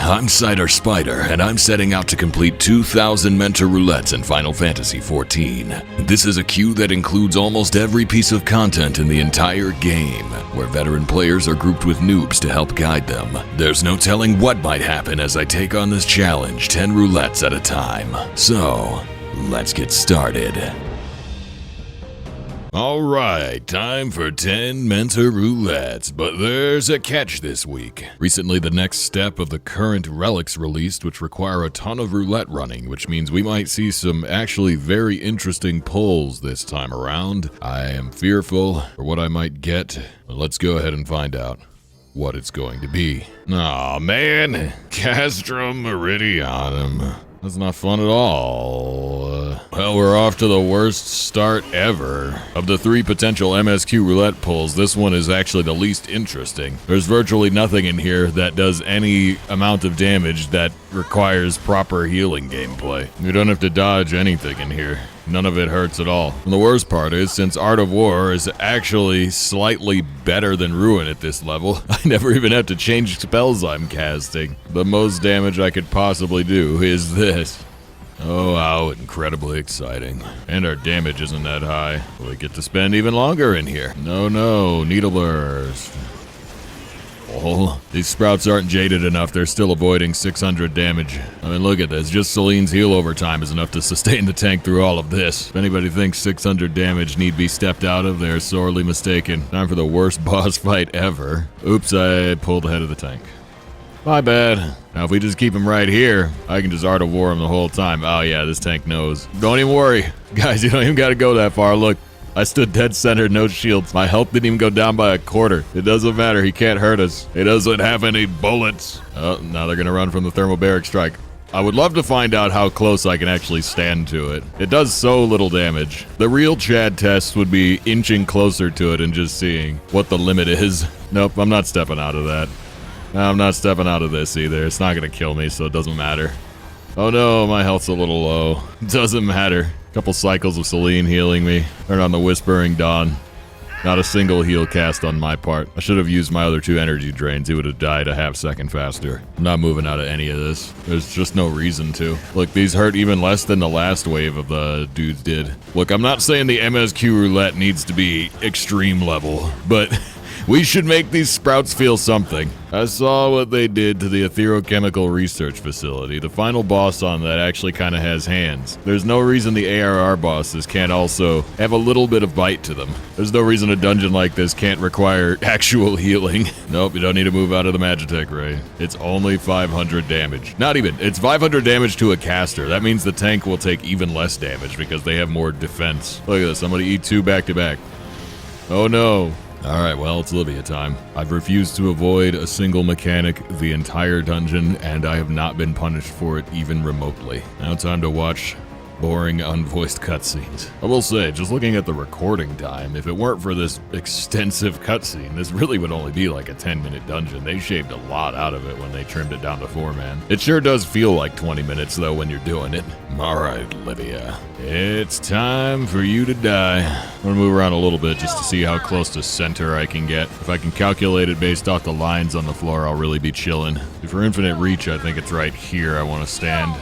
I'm Cider Spider, and I'm setting out to complete 2,000 Mentor Roulettes in Final Fantasy XIV. This is a queue that includes almost every piece of content in the entire game, where veteran players are grouped with noobs to help guide them. There's no telling what might happen as I take on this challenge 10 roulettes at a time. So, let's get started. Alright, time for 10 Mentor Roulettes, but there's a catch this week. Recently, the next step of the current relics released, which require a ton of roulette running, which means we might see some actually very interesting pulls this time around. I am fearful for what I might get, but let's go ahead and find out what it's going to be. Aw, man, Castrum Meridianum. That's not fun at all. Well, we're off to the worst start ever. Of the 3 potential MSQ roulette pulls, this one is actually the least interesting. There's virtually nothing in here that does any amount of damage that requires proper healing gameplay. You don't have to dodge anything in here. None of it hurts at all. And the worst part is, since Art of War is actually slightly better than Ruin at this level, I never even have to change spells I'm casting. The most damage I could possibly do is this. Oh, how incredibly exciting. And our damage isn't that high. We get to spend even longer in here. No, Needle Burst. Oh, these sprouts aren't jaded enough. They're still avoiding 600 damage. I mean, look at this. Just Celine's heal over time is enough to sustain the tank through all of this. If anybody thinks 600 damage need be stepped out of, they're sorely mistaken. Time for the worst boss fight ever. Oops, I pulled ahead of the tank. My bad. Now, if we just keep him right here, I can just Art of War him the whole time. Oh, yeah, this tank knows. Don't even worry. Guys, you don't even got to go that far. Look. I stood dead center, no shields. My health didn't even go down by a quarter. It doesn't matter, he can't hurt us. He doesn't have any bullets. Oh, now they're gonna run from the thermobaric strike. I would love to find out how close I can actually stand to it. It does so little damage. The real Chad test would be inching closer to it and just seeing what the limit is. Nope, I'm not stepping out of that. I'm not stepping out of this either. It's not gonna kill me, so it doesn't matter. Oh no, my health's a little low. Doesn't matter. Couple cycles of Celine healing me. Turn on the Whispering Dawn. Not a single heal cast on my part. I should have used my other 2 energy drains. He would have died a half second faster. I'm not moving out of any of this. There's just no reason to. Look, these hurt even less than the last wave of the dudes did. Look, I'm not saying the MSQ roulette needs to be extreme level, but we should make these sprouts feel something. I saw what they did to the Etherochemical Research Facility. The final boss on that actually kind of has hands. There's no reason the ARR bosses can't also have a little bit of bite to them. There's no reason a dungeon like this can't require actual healing. Nope, you don't need to move out of the Magitech Ray. It's only 500 damage. Not even. It's 500 damage to a caster. That means the tank will take even less damage because they have more defense. Look at this. I'm going to eat 2 back to back. Oh no. Alright, well, it's Livia time. I've refused to avoid a single mechanic the entire dungeon, and I have not been punished for it even remotely. Now time to watch boring, unvoiced cutscenes. I will say, just looking at the recording time, if it weren't for this extensive cutscene, this really would only be like a 10-minute dungeon. They shaved a lot out of it when they trimmed it down to 4-man. It sure does feel like 20 minutes, though, when you're doing it. Alright, Livia. It's time for you to die. I'm gonna move around a little bit just to see how close to center I can get. If I can calculate it based off the lines on the floor, I'll really be chilling. For infinite reach, I think it's right here I want to stand.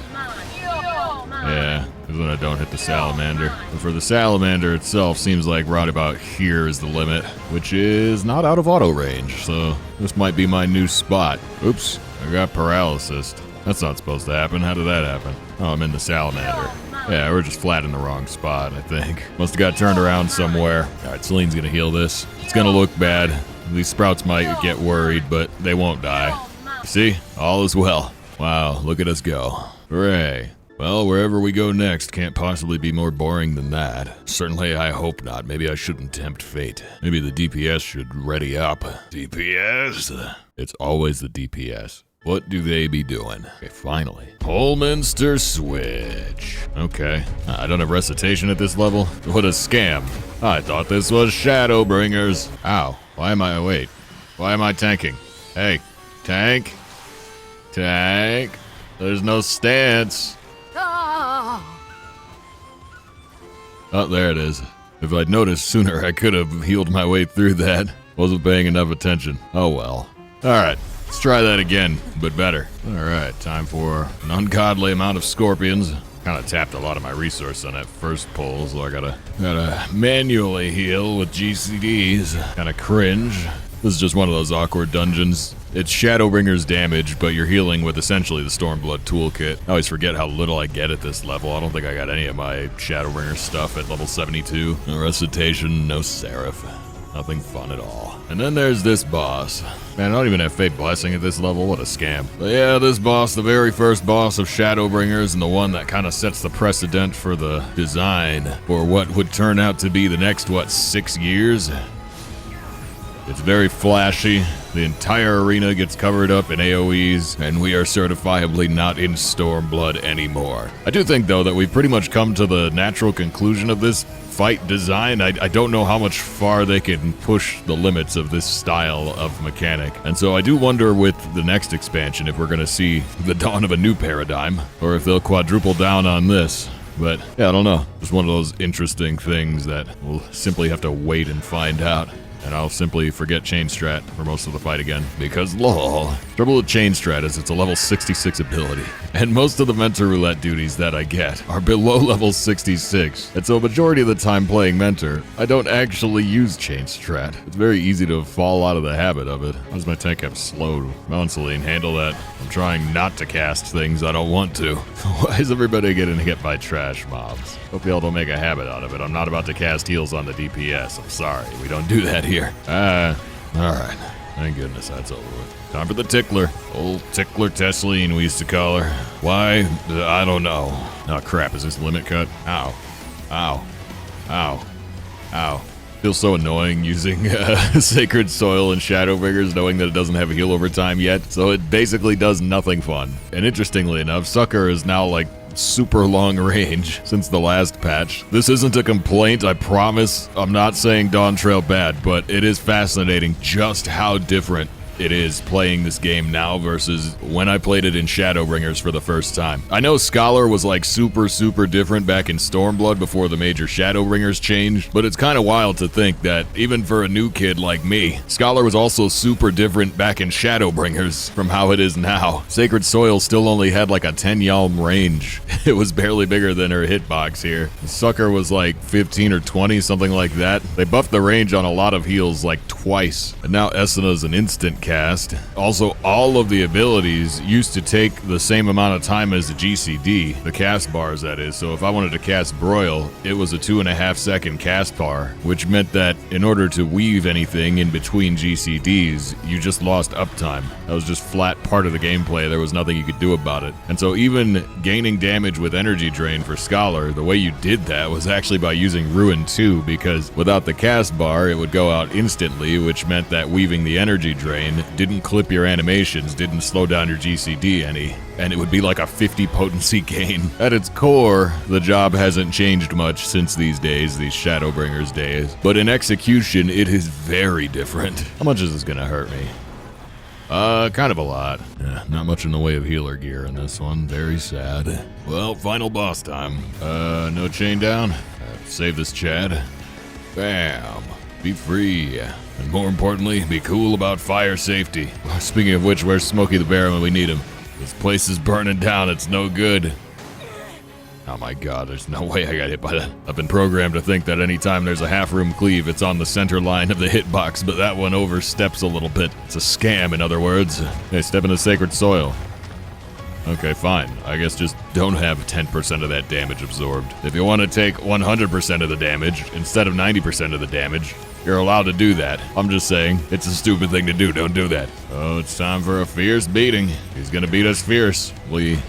Yeah, because then I don't hit the salamander. But for the salamander itself, seems like right about here is the limit, which is not out of auto range, so this might be my new spot. Oops, I got paralysis. That's not supposed to happen. How did that happen? Oh, I'm in the salamander. Yeah, we're just flat in the wrong spot, I think. Must have got turned around somewhere. Alright, Celine's gonna heal this. It's gonna look bad. These sprouts might get worried, but they won't die. You see? All is well. Wow, look at us go. Hooray. Well, wherever we go next can't possibly be more boring than that. Certainly, I hope not. Maybe I shouldn't tempt fate. Maybe the DPS should ready up. DPS? It's always the DPS. What do they be doing? Okay, finally. Polminster Switch. Okay. I don't have recitation at this level? What a scam. I thought this was Shadowbringers. Ow. Why am I tanking? Hey. Tank. Tank. There's no stance. Oh, there it is. If I'd noticed sooner, I could have healed my way through that. Wasn't paying enough attention. Oh well. Alright. Let's try that again, but better. Alright, time for an ungodly amount of scorpions. Kind of tapped a lot of my resource on that first pull, so I gotta manually heal with GCDs. Kind of cringe. This is just one of those awkward dungeons. It's Shadowbringer's damage, but you're healing with essentially the Stormblood toolkit. I always forget how little I get at this level. I don't think I got any of my Shadowbringer stuff at level 72. No Recitation, no Seraph. Nothing fun at all. And then there's this boss. Man, I don't even have Fate Blessing at this level. What a scam. But yeah, this boss, the very first boss of Shadowbringers, and the one that kind of sets the precedent for the design for what would turn out to be the next, 6 years? It's very flashy. The entire arena gets covered up in AoEs, and we are certifiably not in Stormblood anymore. I do think, though, that we've pretty much come to the natural conclusion of this fight design. I don't know how much far they can push the limits of this style of mechanic. And so I do wonder with the next expansion if we're going to see the dawn of a new paradigm, or if they'll quadruple down on this. But yeah, I don't know. Just one of those interesting things that we'll simply have to wait and find out. And I'll simply forget Chain Strat for most of the fight again, because lol. Trouble with Chain Strat is it's a level 66 ability, and most of the Mentor Roulette duties that I get are below level 66, and so a majority of the time playing Mentor, I don't actually use Chain Strat. It's very easy to fall out of the habit of it. Why does my tank have slowed? Celine, handle that. I'm trying not to cast things I don't want to. Why is everybody getting hit by trash mobs? Hope y'all don't make a habit out of it. I'm not about to cast heals on the DPS. I'm sorry, we don't do that here. Alright. Thank goodness that's over with. Time for the tickler. Old tickler Tesseline, we used to call her. Why? I don't know. Oh crap, is this limit cut? Ow. Ow. Ow. Ow. Feels so annoying using Sacred Soil and Shadowbringers knowing that it doesn't have a heal over time yet, so it basically does nothing fun. And interestingly enough, Sucker is now like super long range since the last patch. This isn't a complaint, I promise. I'm not saying Dawn Trail bad, but it is fascinating just how different it is playing this game now versus when I played it in Shadowbringers for the first time. I know Scholar was like super different back in Stormblood before the major Shadowbringers changed, but it's kind of wild to think that even for a new kid like me, Scholar was also super different back in Shadowbringers from how it is now. Sacred Soil still only had like a 10 yalm range. It was barely bigger than her hitbox here. Sucker was like 15 or 20, something like that. They buffed the range on a lot of heals like twice, and now Essena's an instant cast. Also, all of the abilities used to take the same amount of time as the GCD, the cast bars that is. So if I wanted to cast Broil, it was a 2.5 second cast bar, which meant that in order to weave anything in between GCDs, you just lost uptime. That was just flat part of the gameplay. There was nothing you could do about it. And so even gaining damage with energy drain for Scholar, the way you did that was actually by using Ruin 2, because without the cast bar, it would go out instantly, which meant that weaving the energy drain didn't clip your animations, didn't slow down your GCD any, and it would be like a 50 potency gain. At its core, the job hasn't changed much since these days, these Shadowbringers days, but in execution, it is very different. How much is this gonna hurt me? Kind of a lot. Yeah, not much in the way of healer gear in this one. Very sad. Well, final boss time. No chain down. Save this Chad. Bam. Be free. And more importantly, be cool about fire safety. Speaking of which, where's Smokey the Bear when we need him? This place is burning down, it's no good. Oh my god, there's no way I got hit by that. I've been programmed to think that anytime there's a half-room cleave, it's on the center line of the hitbox, but that one oversteps a little bit. It's a scam, in other words. Hey, step into Sacred Soil. Okay, fine. I guess just don't have 10% of that damage absorbed. If you want to take 100% of the damage instead of 90% of the damage, you're allowed to do that. I'm just saying, it's a stupid thing to do. Don't do that. Oh, it's time for a fierce beating. He's gonna beat us fiercely.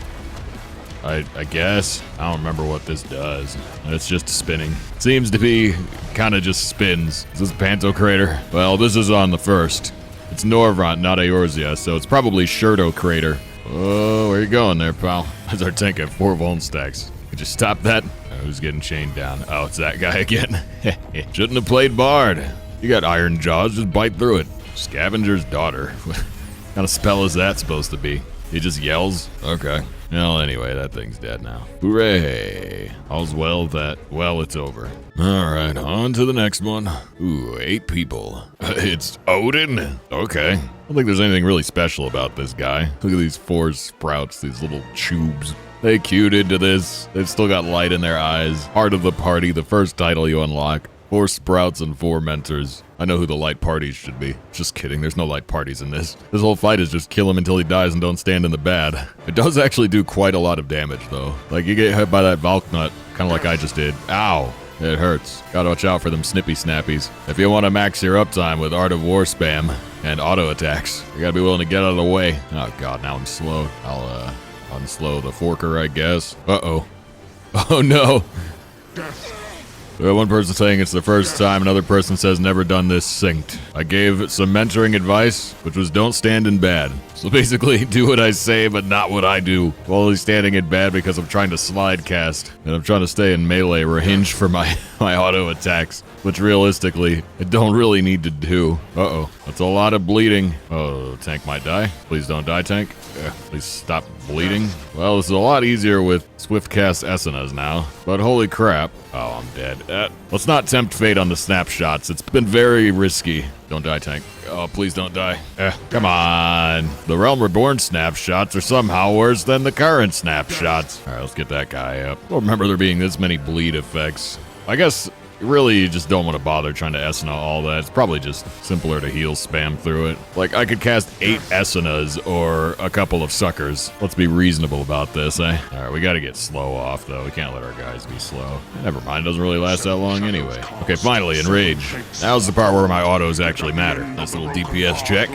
I guess. I don't remember what this does. It's just spinning. Seems to be kind of just spins. Is this Panto Crater? Well, this is on the first. It's Norvrant, not Eorzea, so it's probably Sherdo Crater. Oh, where you going there, pal? That's our tank at 4 Vuln stacks. Could you stop that? Who's getting chained down? Oh, it's that guy again. Shouldn't have played Bard. You got iron jaws, just bite through it. Scavenger's Daughter. What kind of spell is that supposed to be? He just yells? Okay. Well, anyway, that thing's dead now. Hooray. All's well that, well, it's over. Alright, on to the next one. Ooh, 8 people. It's Odin? Okay. I don't think there's anything really special about this guy. Look at these 4 sprouts, these little tubes. They cued into this. They've still got light in their eyes. Heart of the party, the first title you unlock. 4 sprouts and 4 mentors. I know who the light parties should be. Just kidding, there's no light parties in this. This whole fight is just kill him until he dies and don't stand in the bad. It does actually do quite a lot of damage though. Like you get hit by that Valknut, kind of like I just did. Ow, it hurts. Gotta watch out for them snippy snappies. If you want to max your uptime with Art of War spam and auto attacks, you gotta be willing to get out of the way. Oh god, now I'm slowed. I'll unslow the forker, I guess. Uh-oh. Oh no. One person saying it's the first time, another person says never done this synced. I gave some mentoring advice, which was don't stand in bad. So basically, do what I say, but not what I do. While only standing in bad because I'm trying to slide cast, and I'm trying to stay in melee or hinge for my auto attacks, which realistically, I don't really need to do. Uh-oh, that's a lot of bleeding. Oh, the tank might die. Please don't die, tank. Please stop bleeding. Well, this is a lot easier with swift cast Esenas now, but holy crap. Oh, I'm dead. Let's not tempt fate on the snapshots. It's been very risky. Don't die, tank. Oh, please don't die. Come on. The Realm Reborn snapshots are somehow worse than the current snapshots. All right, let's get that guy up. I don't remember there being this many bleed effects. I guess really you just don't want to bother trying to Esena all that. It's probably just simpler to heal spam through it. Like, I could cast 8 Esenas or a couple of suckers. Let's be reasonable about this, eh? Alright, we gotta get slow off, though. We can't let our guys be slow. Never mind, doesn't really last that long anyway. Okay, finally, Enrage. Now's the part where my autos actually matter. Nice little DPS check.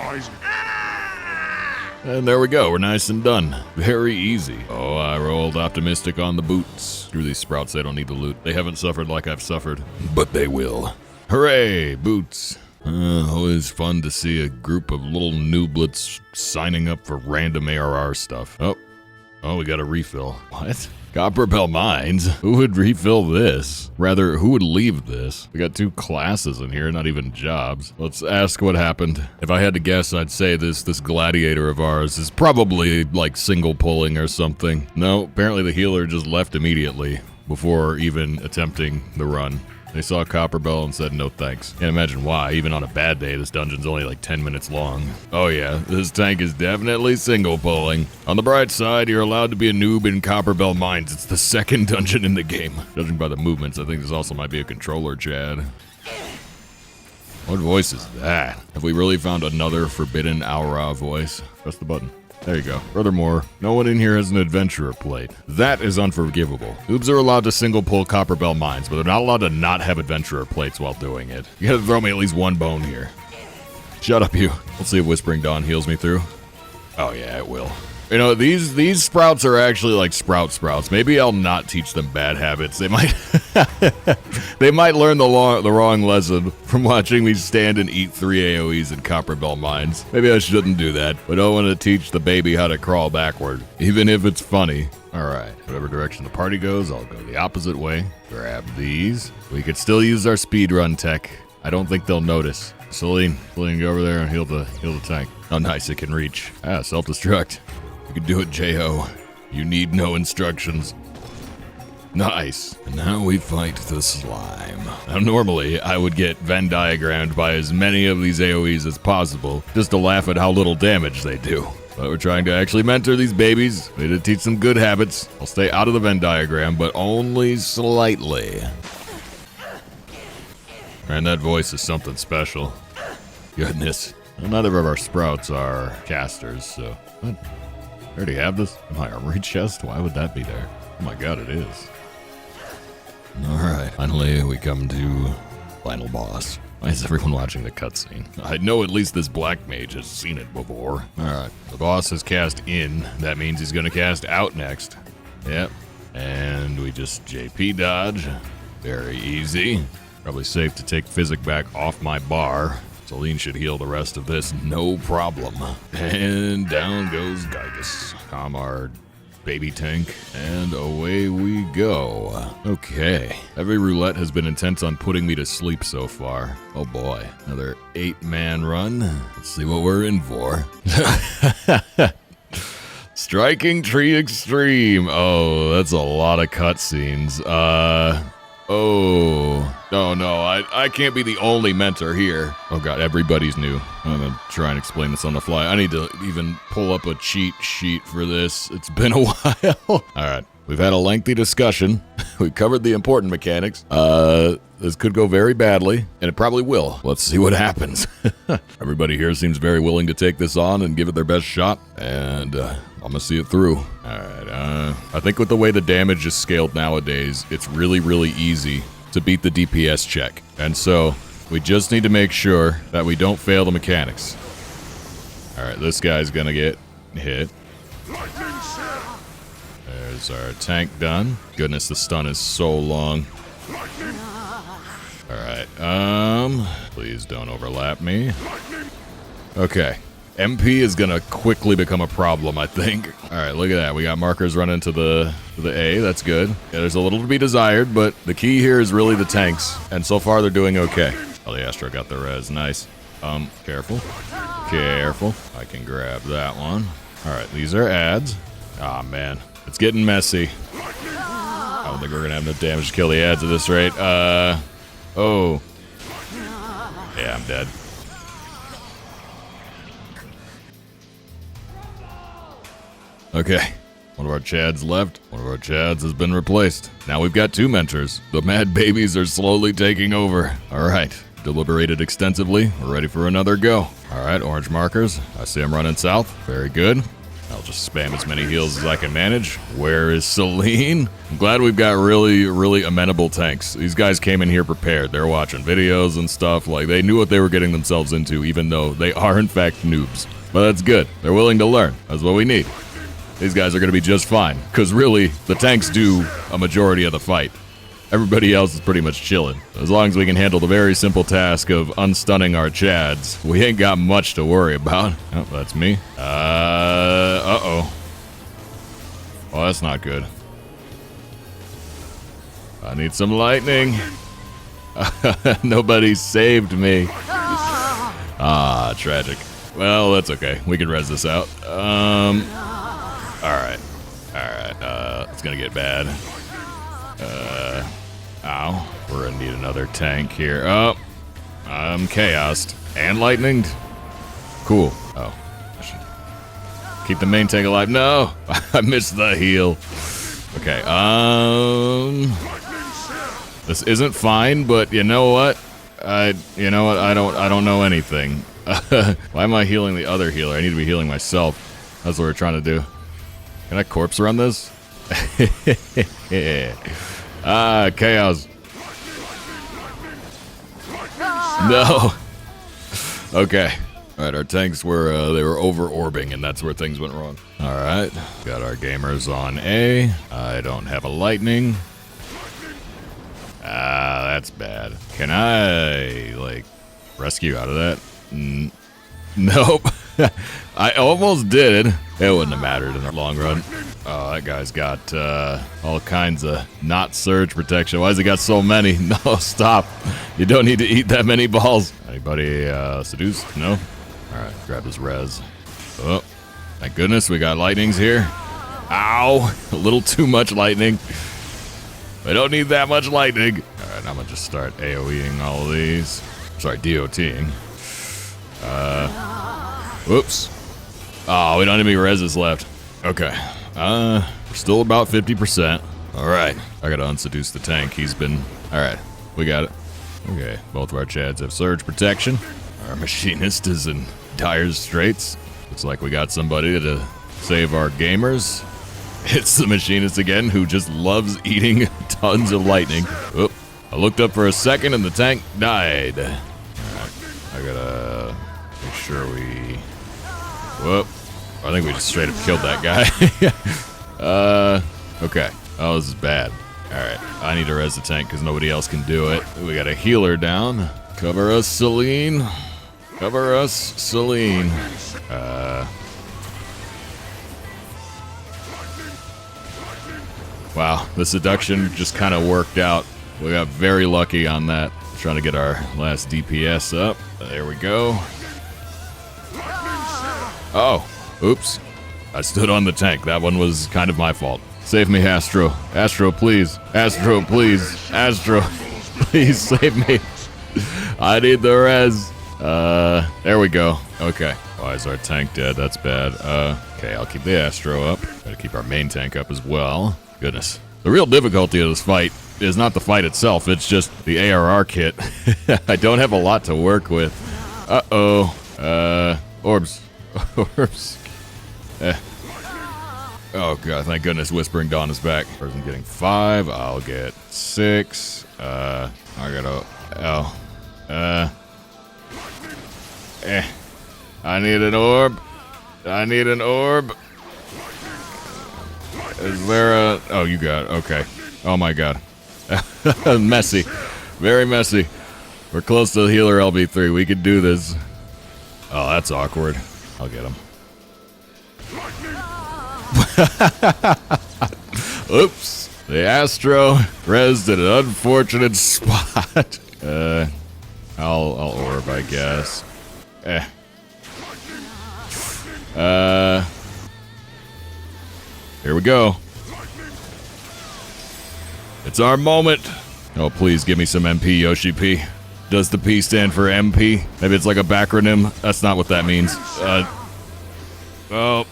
And there we go, we're nice and done. Very easy. Oh, I rolled optimistic on the boots. Screw these sprouts, they don't need the loot. They haven't suffered like I've suffered. But they will. Hooray, boots. Always fun to see a group of little nooblets signing up for random ARR stuff. Oh, we got a refill. What? Copperbell Mines? Who would refill this? Rather, who would leave this? We got 2 classes in here, not even jobs. Let's ask what happened. If I had to guess, I'd say this gladiator of ours is probably like single pulling or something. No, apparently the healer just left immediately before even attempting the run. They saw Copperbell and said no thanks. Can't imagine why. Even on a bad day, this dungeon's only like 10 minutes long. Oh yeah, this tank is definitely single pulling. On the bright side, you're allowed to be a noob in Copperbell Mines. It's the 2nd dungeon in the game. Judging by the movements, I think this also might be a controller, Chad. What voice is that? Have we really found another forbidden Aura voice? Press the button. There you go. Furthermore, no one in here has an adventurer plate. That is unforgivable. Noobs are allowed to single pull Copperbell Mines, but they're not allowed to not have adventurer plates while doing it. You gotta throw me at least 1 bone here. Shut up, you. Let's see if Whispering Dawn heals me through. Oh yeah, it will. You know, these sprouts are actually like sprouts. Maybe I'll not teach them bad habits. They might they might learn the wrong lesson from watching me stand and eat 3 AoEs in Copperbell Mines. Maybe I shouldn't do that, but I don't want to teach the baby how to crawl backward, even if it's funny. Alright, whatever direction the party goes, I'll go the opposite way. Grab these. We could still use our speedrun tech. I don't think they'll notice. Celine, go over there and heal the tank. Oh nice, it can reach. Self-destruct. You can do it, J.O. You need no instructions. Nice. And now we fight the slime. Now normally, I would get Venn diagrammed by as many of these AoEs as possible, just to laugh at how little damage they do. But we're trying to actually mentor these babies. We need to teach them good habits. I'll stay out of the Venn diagram, but only slightly. And that voice is something special. Goodness. Well, neither of our sprouts are casters, so... What? I already have this in my armory chest? Why would that be there? Oh my god, it is. Alright, finally we come to final boss. Why is everyone watching the cutscene? I know at least this black mage has seen it before. Alright, the boss has cast in. That means he's gonna cast out next. Yep. And we just JP dodge. Very easy. Probably safe to take Physic back off my bar. Celine should heal the rest of this, no problem. And down goes Gygus. Calm our baby tank, and away we go. Okay, every roulette has been intent on putting me to sleep so far. Oh boy, another 8-man run. Let's see what we're in for. Striking Tree Extreme. Oh, that's a lot of cutscenes. Oh no, I can't be the only mentor here. Oh god, everybody's new. I'm gonna try and explain this on the fly. I need to even pull up a cheat sheet for this. It's been a while. All right, we've had a lengthy discussion. We covered the important mechanics. This could go very badly, and it probably will. Let's see what happens. Everybody here seems very willing to take this on and give it their best shot, and I'm gonna see it through. All right, I think with the way the damage is scaled nowadays, it's really, really easy to beat the DPS check. And so, we just need to make sure that we don't fail the mechanics. All right, this guy's gonna get hit. There's our tank done. Goodness, the stun is so long. Alright, please don't overlap me. Okay, MP is gonna quickly become a problem, I think. Alright, look at that. We got markers running to the A. That's good. Yeah, there's a little to be desired, but the key here is really the tanks. And so far, they're doing okay. Oh, the Astro got the res. Nice. Careful. Careful. I can grab that one. Alright, these are ads. Ah, man. It's getting messy. I don't think we're gonna have enough damage to kill the ads at this rate. Oh. Yeah, I'm dead. Okay. One of our Chads left. One of our Chads has been replaced. Now we've got 2 mentors. The mad babies are slowly taking over. All right. Deliberated extensively. We're ready for another go. All right, orange markers. I see them running south. Very good. I'll just spam as many heals as I can manage. Where is Celine? I'm glad we've got really, really amenable tanks. These guys came in here prepared. They're watching videos and stuff. Like, they knew what they were getting themselves into, even though they are, in fact, noobs. But that's good. They're willing to learn. That's what we need. These guys are going to be just fine. Because really, the tanks do a majority of the fight. Everybody else is pretty much chilling. As long as we can handle the very simple task of unstunning our Chads, we ain't got much to worry about. Oh, that's me. Uh-oh. Well, that's not good. I need some lightning. Nobody saved me. Ah, tragic. Well, that's okay. We can res this out. Alright. Alright, it's gonna get bad. Ow. We're gonna need another tank here. Oh, I'm chaosed. And lightninged? Cool. Oh, I should keep the main tank alive. No! I missed the heal. Okay, this isn't fine, but you know what? I don't know anything. Why am I healing the other healer? I need to be healing myself. That's what we're trying to do. Can I corpse run this? Ah, chaos. No. Okay. All right, our tanks were they were over-orbing, and that's where things went wrong. All right, got our gamers on A. I don't have a lightning. Ah, that's bad. Can I, like, rescue out of that? Nope. I almost did. It wouldn't have mattered in the long run. Oh, that guy's got all kinds of not surge protection. Why has he got so many? No, stop. You don't need to eat that many balls. Anybody seduced? No? Alright, grab his res. Oh, thank goodness we got lightnings here. Ow! A little too much lightning. We don't need that much lightning. Alright, I'm gonna just start AoEing all of these. Sorry, DOTing. Whoops. Oh, we don't have any reses left. Okay. We're still about 50%. Alright. I gotta unseduce the tank. He's been... Alright. We got it. Okay. Both of our Chads have surge protection. Our machinist is in dire straits. Looks like we got somebody to save our gamers. It's the machinist again, who just loves eating tons of lightning. Oop. I looked up for a second and the tank died. Alright. I gotta make sure we... Whoop. I think we just straight up killed that guy. Okay. Oh, this is bad. Alright. I need to res the tank because nobody else can do it. We got a healer down. Cover us, Celine. Cover us, Celine. Wow. The seduction just kind of worked out. We got very lucky on that. Trying to get our last DPS up. There we go. Oh, oops. I stood on the tank. That one was kind of my fault. Save me, Astro. Astro, please. Astro, please. Astro, please save me. I need the res. There we go. Okay. Why is our tank dead? That's bad. Okay, I'll keep the Astro up. Gotta keep our main tank up as well. Goodness. The real difficulty of this fight is not the fight itself, it's just the ARR kit. I don't have a lot to work with. Uh-oh. Orbs. Orbs. Oh god, thank goodness Whispering Dawn is back. Person getting 5, I'll get 6. I gotta... Oh. I need an orb. I need an orb. Is there a... Oh, you got it. Okay. Oh my god. Messy. Very messy. We're close to the healer LB3. We can do this. Oh, that's awkward. I'll get him. Oops. The Astro rezzed at an unfortunate spot. I'll orb, I guess. Here we go. It's our moment. Oh, please give me some MP, Yoshi P. Does the P stand for MP? Maybe it's like a backronym. That's not what that means. Oh.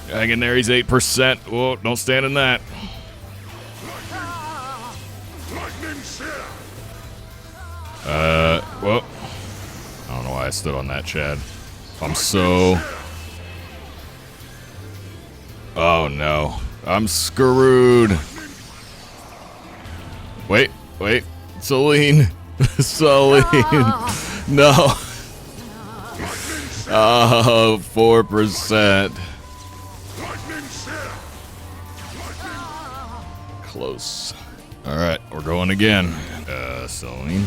Hang in there, he's 8%. Whoa, don't stand in that. Whoa. I don't know why I stood on that, Chad. I'm so... Oh, no. I'm screwed. Wait. Celine. Celine. No. Oh, 4%. Close. Alright, we're going again. Celine.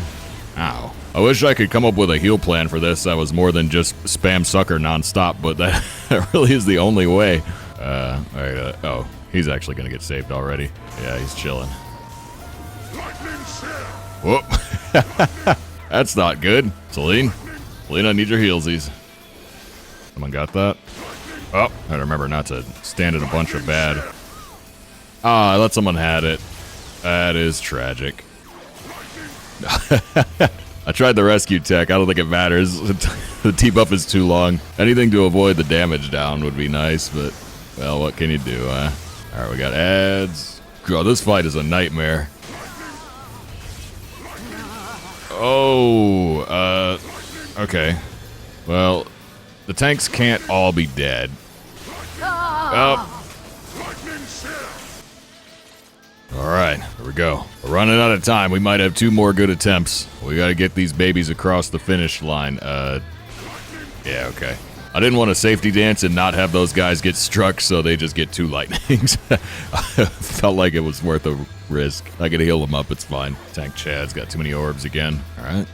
Ow. I wish I could come up with a heal plan for this that was more than just spam sucker nonstop, but that really is the only way. Alright, oh, he's actually gonna get saved already. Yeah, he's chilling. Whoop. That's not good. Celine, I need your healsies. Someone got that? Oh, I gotta remember not to stand in a bunch of bad. Ah, I let someone had it. That is tragic. I tried the rescue tech. I don't think it matters. The T-buff is too long. Anything to avoid the damage down would be nice, but, well, what can you do, huh? Alright, we got ads. God, this fight is a nightmare. Oh, okay. Well, the tanks can't all be dead. Oh. Alright, here we go. We're running out of time. We might have 2 more good attempts. We gotta get these babies across the finish line. Yeah, okay. I didn't want to safety dance and not have those guys get struck, so they just get 2 lightnings. Felt like it was worth a risk. I could heal them up, it's fine. Tank Chad's got too many orbs again. Alright.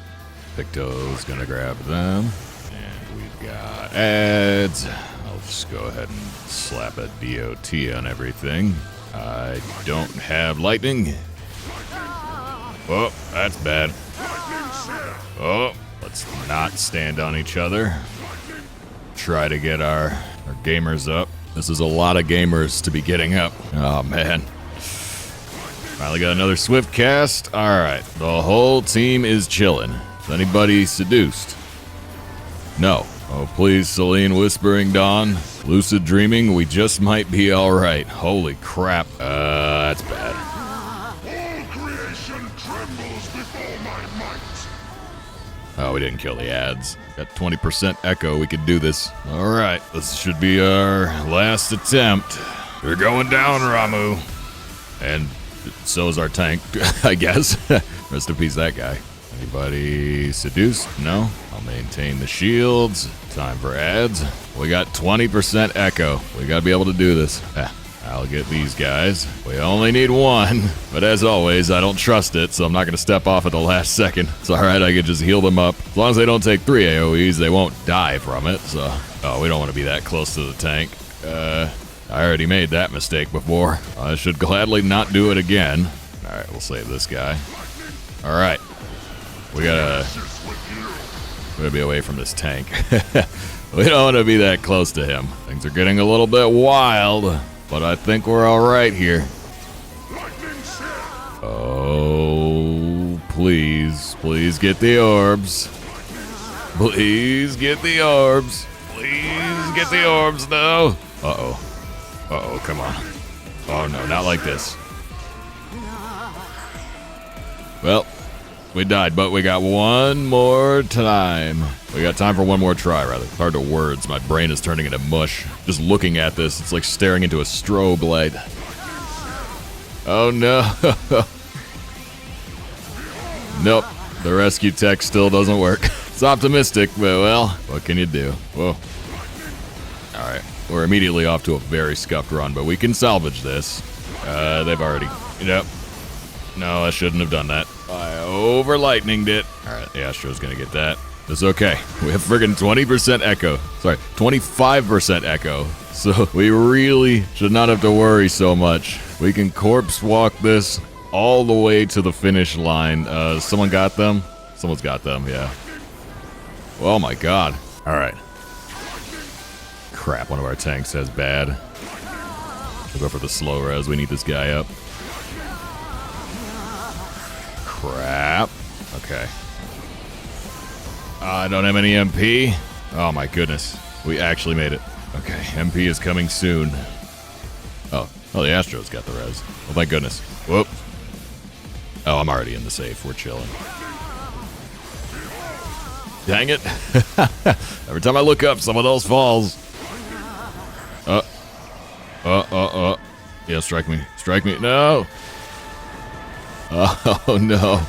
Picto's gonna grab them. And we've got ads. I'll just go ahead and slap a DOT on everything. I don't have lightning. Oh, that's bad. Oh, let's not stand on each other. Try to get our gamers up. This is a lot of gamers to be getting up. Oh, man. Finally got another swift cast. All right, the whole team is chilling. Is anybody seduced? No. Oh, please, Celine, Whispering Dawn, Lucid Dreaming, we just might be all right. Holy crap. That's bad. All creation trembles before my might. Oh, we didn't kill the ads. Got 20% echo, we could do this. All right, this should be our last attempt. We're going down, Ramu. And so is our tank, I guess. Rest in peace, that guy. Anybody seduced? No? I'll maintain the shields. Time for ads. We got 20% echo. We gotta be able to do this. I'll get these guys. We only need 1, but as always, I don't trust it, so I'm not gonna step off at the last second. It's alright, I can just heal them up. As long as they don't take 3 AoEs, they won't die from it, so... Oh, we don't want to be that close to the tank. I already made that mistake before. I should gladly not do it again. Alright, we'll save this guy. Alright. We gotta be away from this tank. We don't want to be that close to him. Things are getting a little bit wild, but I think we're all right here. Oh, please, please get the orbs. Please get the orbs. Please get the orbs, no. Uh-oh. Uh-oh, come on. Oh, no, not like this. Well, we died, but we got one more time. We got time for one more try, rather. It's hard to words. My brain is turning into mush. Just looking at this, it's like staring into a strobe light. Oh, no. Nope. The rescue tech still doesn't work. It's optimistic, but, well, what can you do? Whoa. All right. We're immediately off to a very scuffed run, but we can salvage this. They've already... Yep. No, I shouldn't have done that. I over-lightninged it. All right, the Astro's gonna get that. It's okay. We have friggin' 20% echo. Sorry, 25% echo. So we really should not have to worry so much. We can corpse walk this all the way to the finish line. Someone got them? Someone's got them, yeah. Oh my god. All right. Crap, one of our tanks has bad. We'll go for the slow res. We need this guy up. Crap. Okay. I don't have any MP. Oh my goodness. We actually made it. Okay, MP is coming soon. Oh, the Astro's got the res. Oh thank goodness. Whoop. Oh, I'm already in the safe. We're chilling. Dang it. Every time I look up, someone else falls. Yeah, strike me. Strike me. No. Oh, no.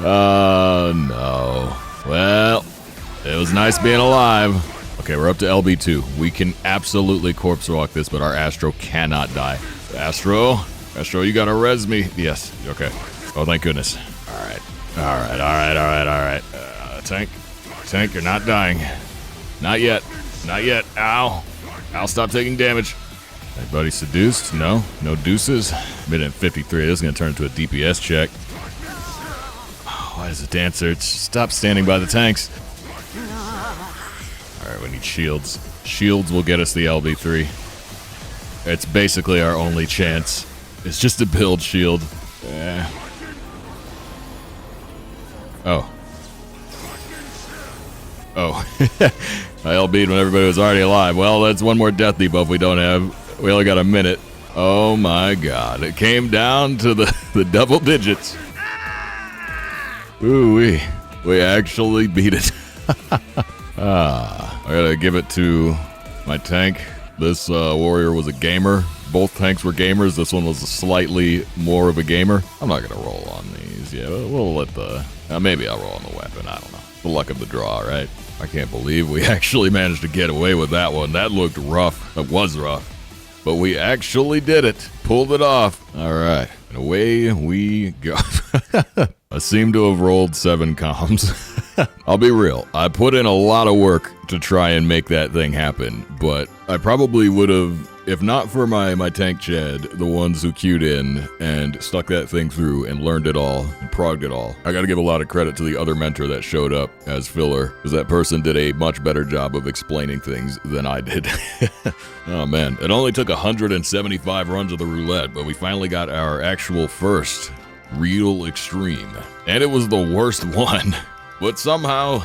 Oh, no. Well, it was nice being alive. Okay, we're up to LB2. We can absolutely corpse walk this, but our Astro cannot die. Astro, you gotta res me. Yes, okay. Oh, thank goodness. All right. Tank, you're not dying. Not yet. Ow. I'll stop taking damage. Anybody seduced? No deuces. Minute 53. This is gonna turn into a DPS check. Oh, why does the dancer stop standing by the tanks? All right, we need shields. Shields will get us the LB3. It's basically our only chance. It's just a build shield. Oh. I LB'd when everybody was already alive. Well, that's one more death debuff we don't have. We only got a minute. Oh my god. It came down to the double digits. Ooh-wee. We actually beat it. I gotta give it to my tank. This warrior was a gamer. Both tanks were gamers. This one was slightly more of a gamer. I'm not gonna roll on these. Yeah, we'll let the... maybe I'll roll on the weapon. I don't know. The luck of the draw, right? I can't believe we actually managed to get away with that one. That looked rough. That was rough. But we actually did it. Pulled it off. All right. And away we go. I seem to have rolled 7 comms. I'll be real. I put in a lot of work to try and make that thing happen. But I probably would have, if not for my tank Chad, the ones who queued in and stuck that thing through and learned it all and progged it all. I gotta give a lot of credit to the other mentor that showed up as filler, because that person did a much better job of explaining things than I did. Oh man, it only took 175 runs of the roulette, but we finally got our actual first real extreme. And it was the worst one, but somehow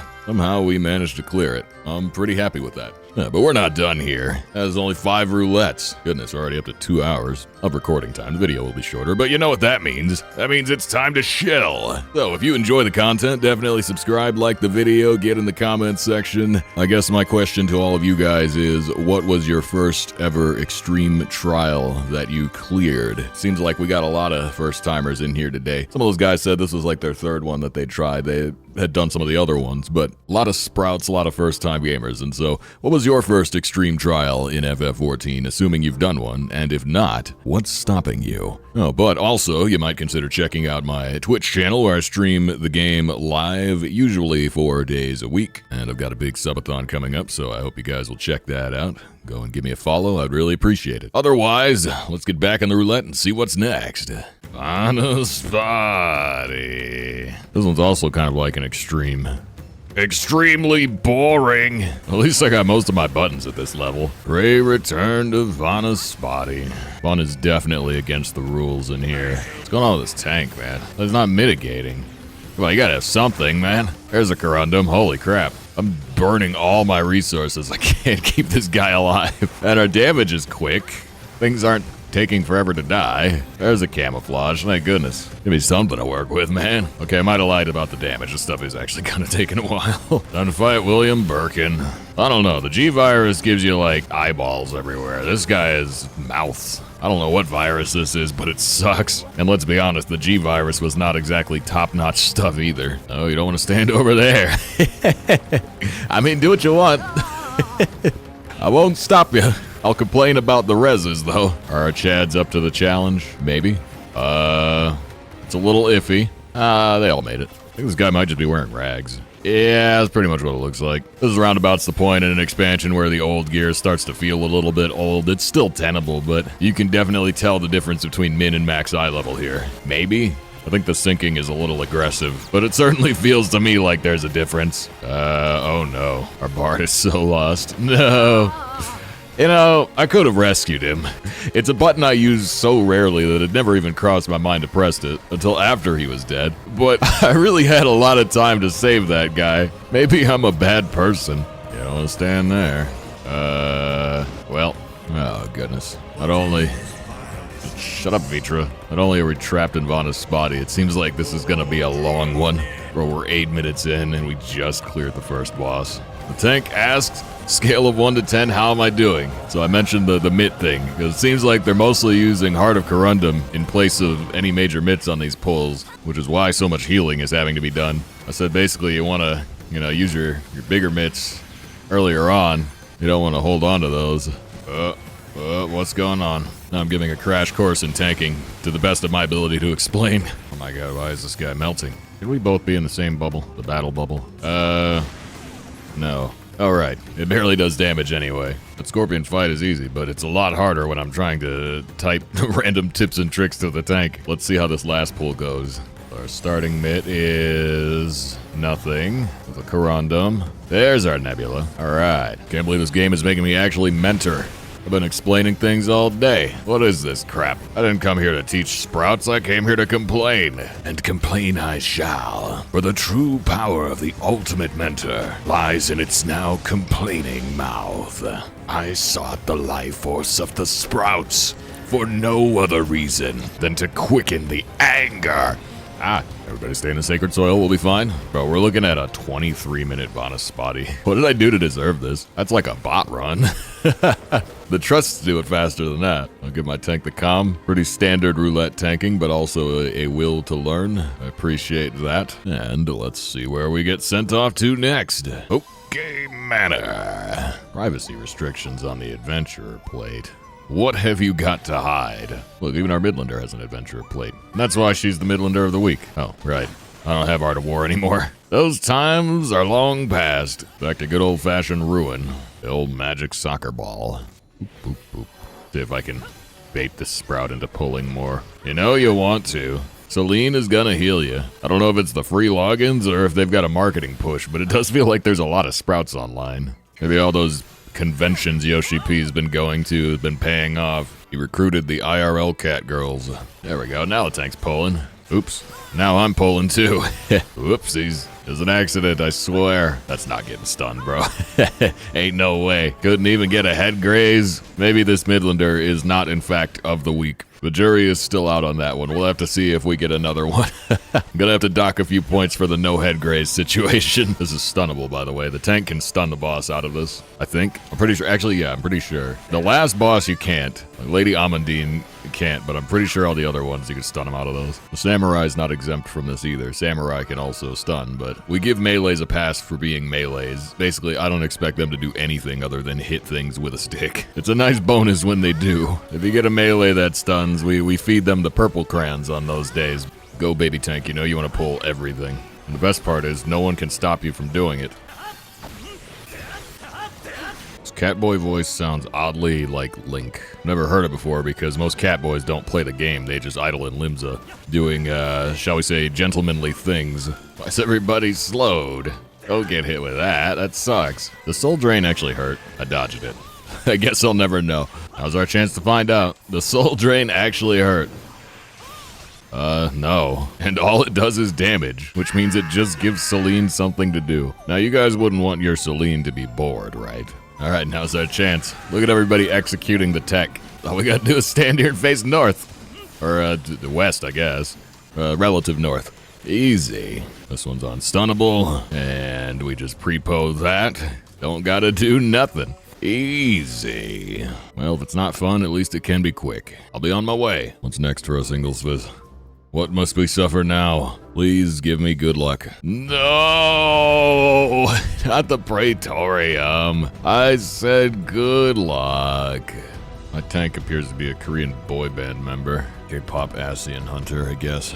we managed to clear it. I'm pretty happy with that. Yeah, but we're not done here. That is only 5 roulettes. Goodness, we're already up to 2 hours of recording time. The video will be shorter, but you know what that means. That means it's time to shell. So if you enjoy the content, definitely subscribe, like the video, get in the comments section. I guess my question to all of you guys is, what was your first ever extreme trial that you cleared? Seems like we got a lot of first timers in here today. Some of those guys said this was like their 3rd one that they tried. They had done some of the other ones, but a lot of sprouts, a lot of first time gamers. And so what was your first extreme trial in FF14, assuming you've done one? And if not, what's stopping you? Oh, but also you might consider checking out my Twitch channel where I stream the game live, usually 4 days a week. And I've got a big subathon coming up, so I hope you guys will check that out. Go and give me a follow, I'd really appreciate it. Otherwise, let's get back in the roulette and see what's next. Honest Body. This one's also kind of like an extreme. Extremely boring. At least I got most of my buttons at this level. Ray return to Vanna's body. Vaughn is definitely against the rules in here. What's going on with this tank, man? It's not mitigating. Come on, you gotta have something, man. There's a corundum. Holy crap. I'm burning all my resources. I can't keep this guy alive. And our damage is quick. Things aren't taking forever to die. There's a camouflage, thank goodness. Give me something to work with, man. Okay, I might have lied about the damage. This stuff is actually kind of taking a while. Time to fight William Birkin. I don't know, the G-Virus gives you like eyeballs everywhere. This guy is mouths. I don't know what virus this is, but it sucks. And let's be honest, the G-Virus was not exactly top-notch stuff either. Oh, you don't want to stand over there. I mean, do what you want. I won't stop you. I'll complain about the reses, though. Are our Chads up to the challenge? Maybe. It's a little iffy. They all made it. I think this guy might just be wearing rags. Yeah, that's pretty much what it looks like. This is roundabout's the point in an expansion where the old gear starts to feel a little bit old. It's still tenable, but you can definitely tell the difference between min and max eye level here. Maybe? I think the syncing is a little aggressive, but it certainly feels to me like there's a difference. Oh no. Our bard is so lost. No. You know, I could have rescued him. It's a button I use so rarely that it never even crossed my mind to press it until after he was dead. But I really had a lot of time to save that guy. Maybe I'm a bad person. You don't want to stand there. Well, oh goodness. Not only... Shut up, Vitra. Not only are we trapped in Vanna's body, it seems like this is gonna be a long one, where we're 8 minutes in and we just cleared the first boss. The tank asks, scale of 1 to 10, how am I doing? So I mentioned the MIT thing, because it seems like they're mostly using Heart of Corundum in place of any major MITs on these pulls, which is why so much healing is having to be done. I said basically you want to, use your bigger MITs earlier on. You don't want to hold on to those. What's going on? Now I'm giving a crash course in tanking to the best of my ability to explain. Oh my god, why is this guy melting? Could we both be in the same bubble? The battle bubble? No. Alright, it barely does damage anyway. The scorpion fight is easy, but it's a lot harder when I'm trying to type random tips and tricks to the tank. Let's see how this last pull goes. Our starting mitt is nothing. With a corundum. There's our nebula. Alright. Can't believe this game is making me actually mentor. I've been explaining things all day. What is this crap? I didn't come here to teach sprouts, I came here to complain. And complain I shall. For the true power of the ultimate mentor lies in its now complaining mouth. I sought the life force of the sprouts for no other reason than to quicken the anger. Everybody stay in the sacred soil, we'll be fine. Bro, we're looking at a 23-minute Vanna spotty. What did I do to deserve this? That's like a bot run. The trusts do it faster than that. I'll give my tank the calm. Pretty standard roulette tanking, but also a will to learn. I appreciate that. And let's see where we get sent off to next. Okay, Manor. Privacy restrictions on the adventurer plate. What have you got to hide? Look, even our Midlander has an adventurer plate. That's why she's the Midlander of the week. Oh, right. I don't have Art of War anymore. Those times are long past. Back to good old-fashioned ruin. The old magic soccer ball. Boop, boop, boop. See if I can bait this sprout into pulling more. You know you want to. Celine is gonna heal you. I don't know if it's the free logins or if they've got a marketing push, but it does feel like there's a lot of sprouts online. Maybe all those conventions Yoshi P's been going to have been paying off. He recruited the IRL cat girls. There we go, now the tank's pulling. Oops, now I'm pulling too. Whoopsies. It was an accident, I swear. That's not getting stunned, bro. Ain't no way. Couldn't even get a head graze. Maybe this Midlander is not, in fact, of the week. The jury is still out on that one. We'll have to see if we get another one. I'm gonna have to dock a few points for the no head graze situation. This is stunnable, by the way. The tank can stun the boss out of this, I think. I'm pretty sure. Actually, yeah, I'm pretty sure. The last boss you can't. Like Lady Amandine can't, but I'm pretty sure all the other ones you can stun them out of those. The Samurai's not exempt from this either. Samurai can also stun, but we give melees a pass for being melees. Basically, I don't expect them to do anything other than hit things with a stick. It's a nice bonus when they do. If you get a melee that stuns, we feed them the purple crayons on those days. Go, baby tank, you know you want to pull everything. And the best part is, no one can stop you from doing it. This Catboy voice sounds oddly like Link. Never heard it before because most Catboys don't play the game, they just idle in Limsa, doing, shall we say, gentlemanly things. Why is everybody slowed? Don't get hit with that. That sucks. The soul drain actually hurt. I dodged it. I guess I'll never know. Now's our chance to find out. The soul drain actually hurt. No. And all it does is damage, which means it just gives Celine something to do. Now, you guys wouldn't want your Celine to be bored, right? Alright, now's our chance. Look at everybody executing the tech. All we gotta do is stand here and face north. Or, the west, I guess. Relative north. Easy. This one's unstunnable, and we just pre-pose that. Don't gotta do nothing. Easy. Well, if it's not fun, at least it can be quick. I'll be on my way. What's next for us, Inglesmith? What must we suffer now? Please give me good luck. No! Not the Praetorium. I said good luck. My tank appears to be a Korean boy band member. K-pop Asian hunter, I guess.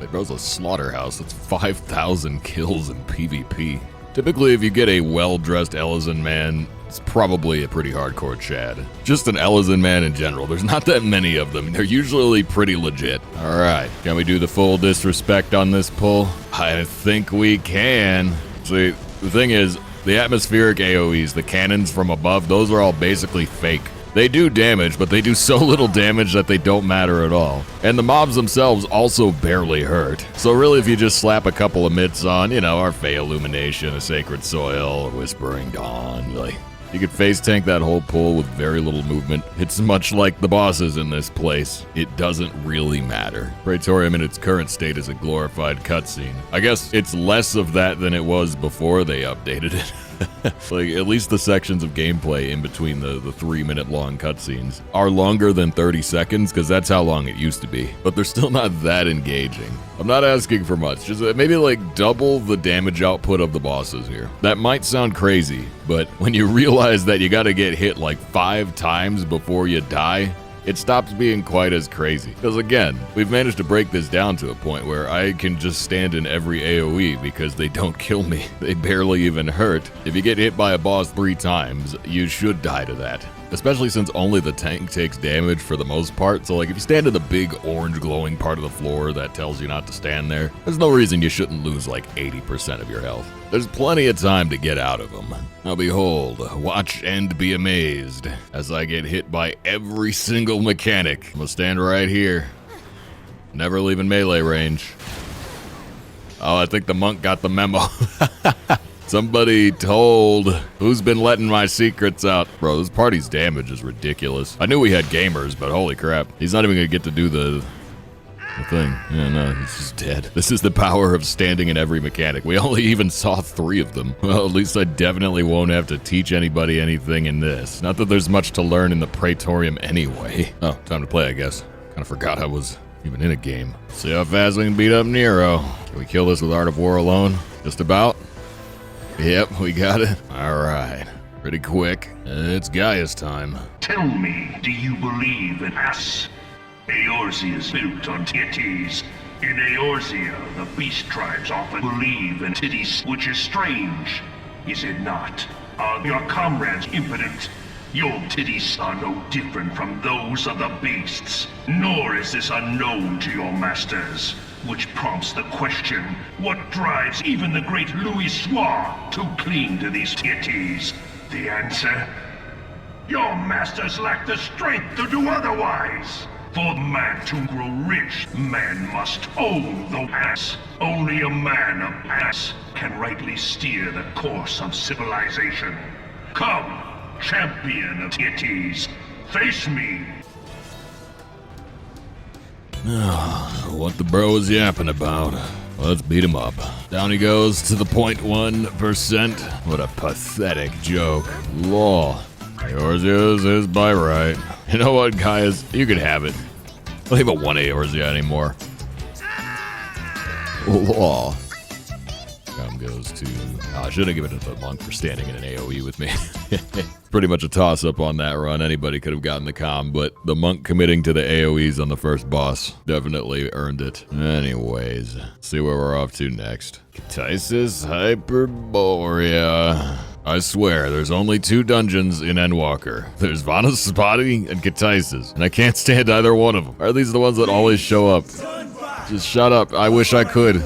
It bro's a slaughterhouse. That's 5,000 kills in PvP. Typically, if you get a well-dressed Elysian man, it's probably a pretty hardcore Chad. Just an Elysian man in general. There's not that many of them. They're usually pretty legit. All right, can we do the full disrespect on this pull? I think we can. See, the thing is, the atmospheric AoEs, the cannons from above, those are all basically fake. They do damage, but they do so little damage that they don't matter at all. And the mobs themselves also barely hurt. So really, if you just slap a couple of mitts on, you know, our Fey Illumination, a Sacred Soil, Whispering Dawn, like, you could face tank that whole pull with very little movement. It's much like the bosses in this place. It doesn't really matter. Praetorium in its current state is a glorified cutscene. I guess it's less of that than it was before they updated it. Like, at least the sections of gameplay in between the 3-minute long cutscenes are longer than 30 seconds, because that's how long it used to be. But they're still not that engaging. I'm not asking for much, just maybe like double the damage output of the bosses here. That might sound crazy, but when you realize that you gotta get hit like 5 times before you die, it stops being quite as crazy. Because again, we've managed to break this down to a point where I can just stand in every AoE because they don't kill me. They barely even hurt. If you get hit by a boss 3 times, you should die to that. Especially since only the tank takes damage for the most part. So like if you stand in the big orange glowing part of the floor that tells you not to stand there, there's no reason you shouldn't lose like 80% of your health. There's plenty of time to get out of them. Now behold, watch and be amazed as I get hit by every single mechanic. I'm gonna stand right here. Never leaving melee range. Oh, I think the monk got the memo. Somebody told who's been letting my secrets out. Bro, this party's damage is ridiculous. I knew we had gamers, but holy crap. He's not even gonna get to do the thing. Yeah, no, he's just dead. This is the power of standing in every mechanic. We only even saw 3 of them. Well, at least I definitely won't have to teach anybody anything in this. Not that there's much to learn in the Praetorium anyway. Oh, time to play, I guess. Kind of forgot I was even in a game. See how fast we can beat up Nero. Can we kill this with Art of War alone? Just about? Yep, we got it. All right. Pretty quick. It's Gaia's time. Tell me, do you believe in us? Eorzea is built on deities. In Eorzea, the beast tribes often believe in deities, which is strange. Is it not? Are your comrades impotent? Your titties are no different from those of the beasts, nor is this unknown to your masters. Which prompts the question, what drives even the great Louis Soir to cling to these deities? The answer? Your masters lack the strength to do otherwise. For man to grow rich, man must own the ass. Only a man of ass can rightly steer the course of civilization. Come, champion of deities, face me. What the bro is yapping about? Let's beat him up. Down he goes to the 0.1%. What a pathetic joke. Law. Yours is by right. You know what, guys? You can have it. I don't even want Eorzea anymore. Law. Goes to... I should have given it to the monk for standing in an AoE with me. Pretty much a toss-up on that run. Anybody could have gotten the comm, but the monk committing to the AoEs on the first boss definitely earned it. Anyways, see where we're off to next. Ktisis Hyperborea. I swear, there's only 2 dungeons in Endwalker. There's Vanaspati and Ktisis, and I can't stand either one of them. Are these the ones that always show up? Just shut up. I wish I could.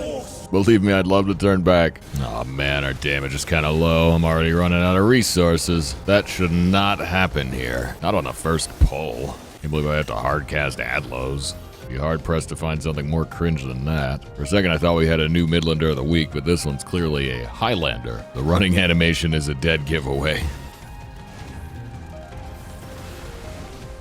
Believe me, I'd love to turn back. Oh man, our damage is kind of low. I'm already running out of resources. That should not happen here. Not on the first pull. Can't believe I have to hardcast Adlos. Be hard pressed to find something more cringe than that. For a second I thought we had a new Midlander of the week, but this one's clearly a Highlander. The running animation is a dead giveaway.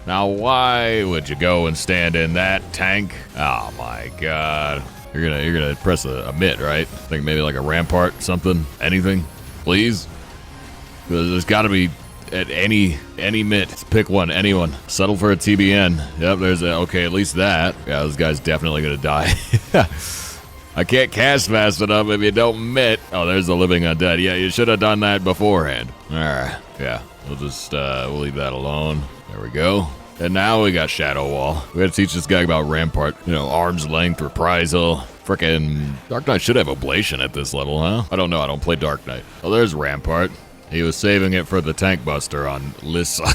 Now why would you go and stand in that tank? Oh my god. You're gonna press a mitt, right? I think maybe like a rampart, something, anything, please. There's got to be at any mitt. Let's pick one, anyone. Settle for a TBN. Yep, there's a okay. At least that. Yeah, this guy's definitely gonna die. I can't cast fast enough if you don't mitt. Oh, there's the living undead. Yeah, you should have done that beforehand. All right. Yeah, we'll just we'll leave that alone. There we go. And now we got Shadow Wall. We gotta teach this guy about Rampart. You know, arm's length, reprisal. Frickin' Dark Knight should have Oblation at this level, huh? I don't know, I don't play Dark Knight. Oh, there's Rampart. He was saving it for the Tank Buster on Lissa.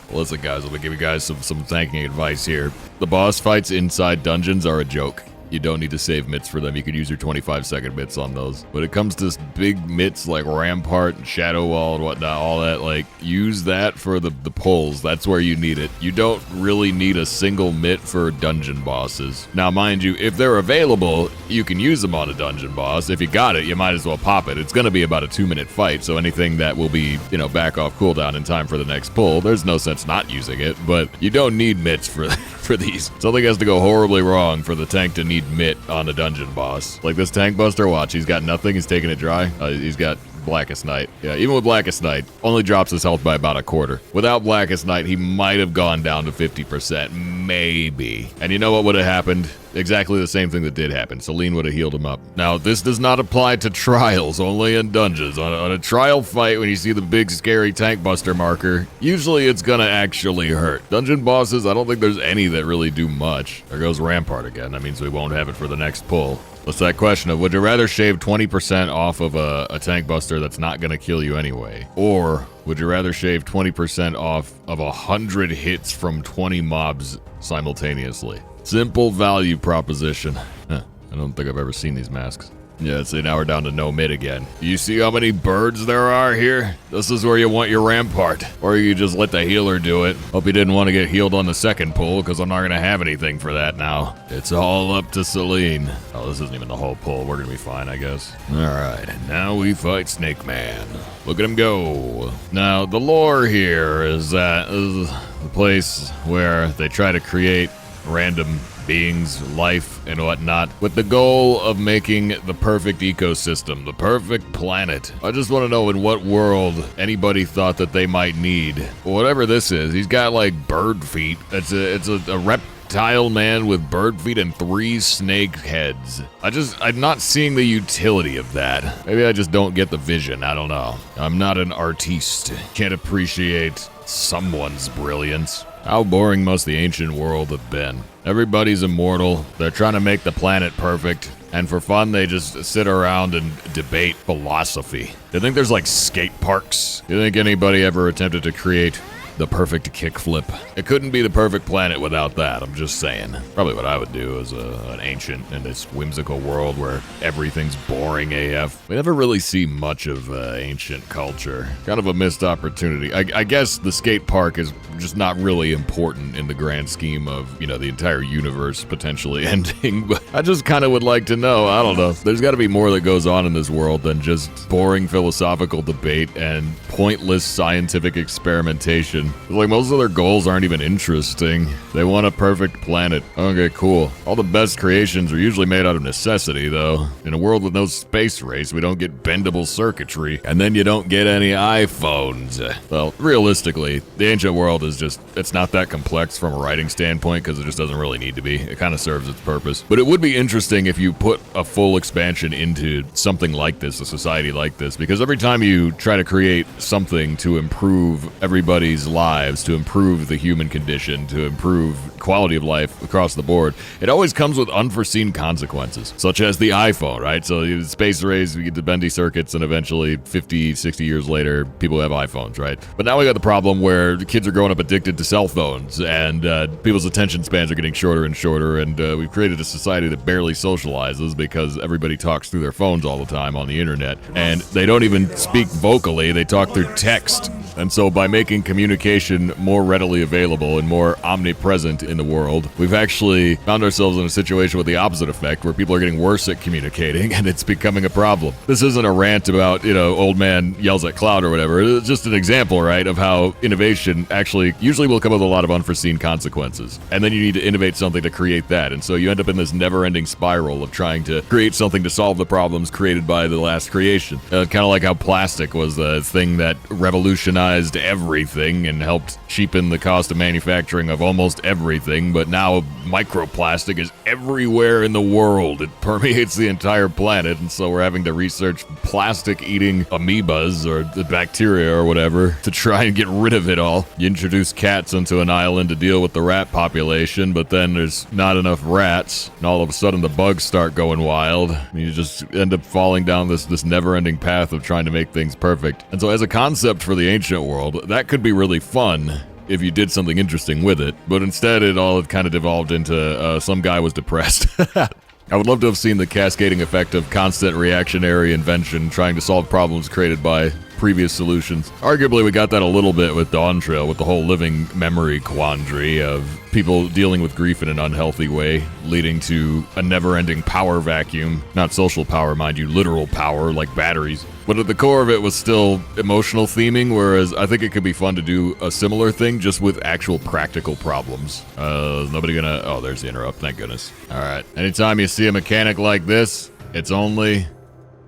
Listen, guys, let me give you guys some tanking advice here. The boss fights inside dungeons are a joke. You don't need to save mitts for them. You could use your 25-second mitts on those. When it comes to big mitts like Rampart and Shadow Wall and whatnot, all that, like, use that for the pulls. That's where you need it. You don't really need a single mitt for dungeon bosses. Now, mind you, if they're available, you can use them on a dungeon boss. If you got it, you might as well pop it. It's going to be about a 2-minute fight, so anything that will be, you know, back off cooldown in time for the next pull, there's no sense not using it, but you don't need mitts for these. Something has to go horribly wrong for the tank to need mitt on a dungeon boss. Like this Tank Buster, watch, he's got nothing, he's taking it dry. He's got Blackest Night. Yeah, even with Blackest Night, only drops his health by about a quarter. Without Blackest Night, he might have gone down to 50%, maybe. And you know what would have happened? Exactly the same thing that did happen. Celine would have healed him up. Now, this does not apply to trials, only in dungeons. On a trial fight, when you see the big, scary Tank Buster marker, usually it's gonna actually hurt. Dungeon bosses, I don't think there's any that really do much. There goes Rampart again. That means we won't have it for the next pull. What's that question of, would you rather shave 20% off of a Tank Buster that's not gonna kill you anyway? Or would you rather shave 20% off of 100 hits from 20 mobs simultaneously? Simple value proposition. Huh, I don't think I've ever seen these masks. Yeah, see, now we're down to no mid again. You see how many birds there are here? This is where you want your Rampart. Or you just let the healer do it. Hope you didn't want to get healed on the second pull, because I'm not going to have anything for that now. It's all up to Celine. Oh, this isn't even the whole pull. We're going to be fine, I guess. Alright, now we fight Snake Man. Look at him go. Now, the lore here is that this is the place where they try to create random beings, life, and whatnot, with the goal of making the perfect ecosystem, the perfect planet. I just want to know in what world anybody thought that they might need. Whatever this is, he's got like bird feet. It's a reptile man with bird feet and 3 snake heads. I'm not seeing the utility of that. Maybe I just don't get the vision, I don't know. I'm not an artiste. Can't appreciate someone's brilliance. How boring must the ancient world have been? Everybody's immortal, they're trying to make the planet perfect, and for fun they just sit around and debate philosophy. Do you think there's like skate parks? Do you think anybody ever attempted to create the perfect kickflip? It couldn't be the perfect planet without that, I'm just saying. Probably what I would do as an ancient in this whimsical world where everything's boring AF. We never really see much of ancient culture. Kind of a missed opportunity. I guess the skate park is just not really important in the grand scheme of, you know, the entire universe potentially ending, but I just kind of would like to know, I don't know. There's got to be more that goes on in this world than just boring philosophical debate and pointless scientific experimentation. Like, most of their goals aren't even interesting. They want a perfect planet. Okay, cool. All the best creations are usually made out of necessity, though. In a world with no space race, we don't get bendable circuitry, and then you don't get any iPhones. Well, realistically, the ancient world is just, it's not that complex from a writing standpoint, because it just doesn't really need to be. It kind of serves its purpose. But it would be interesting if you put a full expansion into something like this, a society like this, because every time you try to create something to improve everybody's lives, to improve the human condition, to improve quality of life across the board, it always comes with unforeseen consequences, such as the iPhone, right? So you space race, we get the bendy circuits, and eventually 50, 60 years later, people have iPhones, right? But now we got the problem where the kids are growing up up addicted to cell phones, and people's attention spans are getting shorter and shorter, and we've created a society that barely socializes because everybody talks through their phones all the time on the internet, and they don't even speak vocally, they talk through text. And so by making communication more readily available and more omnipresent in the world, we've actually found ourselves in a situation with the opposite effect, where people are getting worse at communicating, and it's becoming a problem. This isn't a rant about, old man yells at cloud or whatever. It's just an example, right, of how innovation actually usually will come with a lot of unforeseen consequences. And then you need to innovate something to create that. And so you end up in this never-ending spiral of trying to create something to solve the problems created by the last creation. Kind of like how plastic was the thing that revolutionized everything and helped cheapen the cost of manufacturing of almost everything, but now microplastic is everywhere in the world. It permeates the entire planet, and so we're having to research plastic-eating amoebas or the bacteria or whatever to try and get rid of it all. You introduce cats onto an island to deal with the rat population, but then there's not enough rats, and all of a sudden the bugs start going wild, and you just end up falling down this never-ending path of trying to make things perfect. And so as a concept for the ancient world, that could be really fun if you did something interesting with it, but instead it all kind of devolved into some guy was depressed. I would love to have seen the cascading effect of constant reactionary invention trying to solve problems created by previous solutions. Arguably, we got that a little bit with Dawn Trail, with the whole living memory quandary of people dealing with grief in an unhealthy way, leading to a never-ending power vacuum. Not social power, mind you, literal power, like batteries. But at the core of it was still emotional theming, whereas I think it could be fun to do a similar thing, just with actual practical problems. Is nobody gonna... Oh, there's the interrupt, thank goodness. Alright, anytime you see a mechanic like this, it's only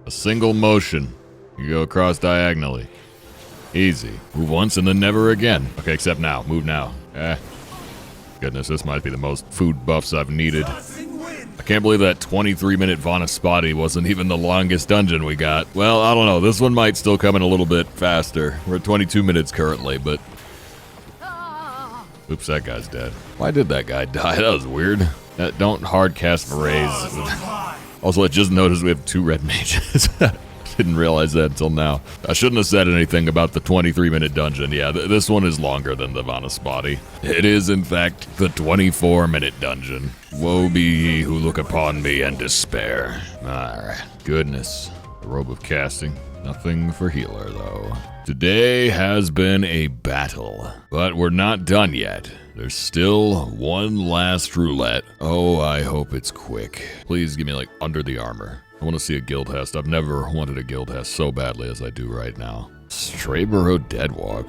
a single motion. You go across diagonally. Easy. Move once and then never again. Okay, except now. Move now. Goodness, this might be the most food buffs I've needed. I can't believe that 23-minute Vanaspati wasn't even the longest dungeon we got. Well, I don't know. This one might still come in a little bit faster. We're at 22 minutes currently, but... Oops, that guy's dead. Why did that guy die? That was weird. Don't hard cast Raise. Also, I just noticed we have 2 red mages. Didn't realize that until now. I shouldn't have said anything about the 23-minute dungeon. Yeah, this one is longer than the Vanaspati. It is, in fact, the 24-minute dungeon. Woe be ye who look upon me and despair. Alright. Goodness. The robe of casting. Nothing for healer, though. Today has been a battle, but we're not done yet. There's still one last roulette. Oh, I hope it's quick. Please give me, like, under the armor. I want to see a guild hest. I've never wanted a guild hest so badly as I do right now. Strayborough Deadwalk.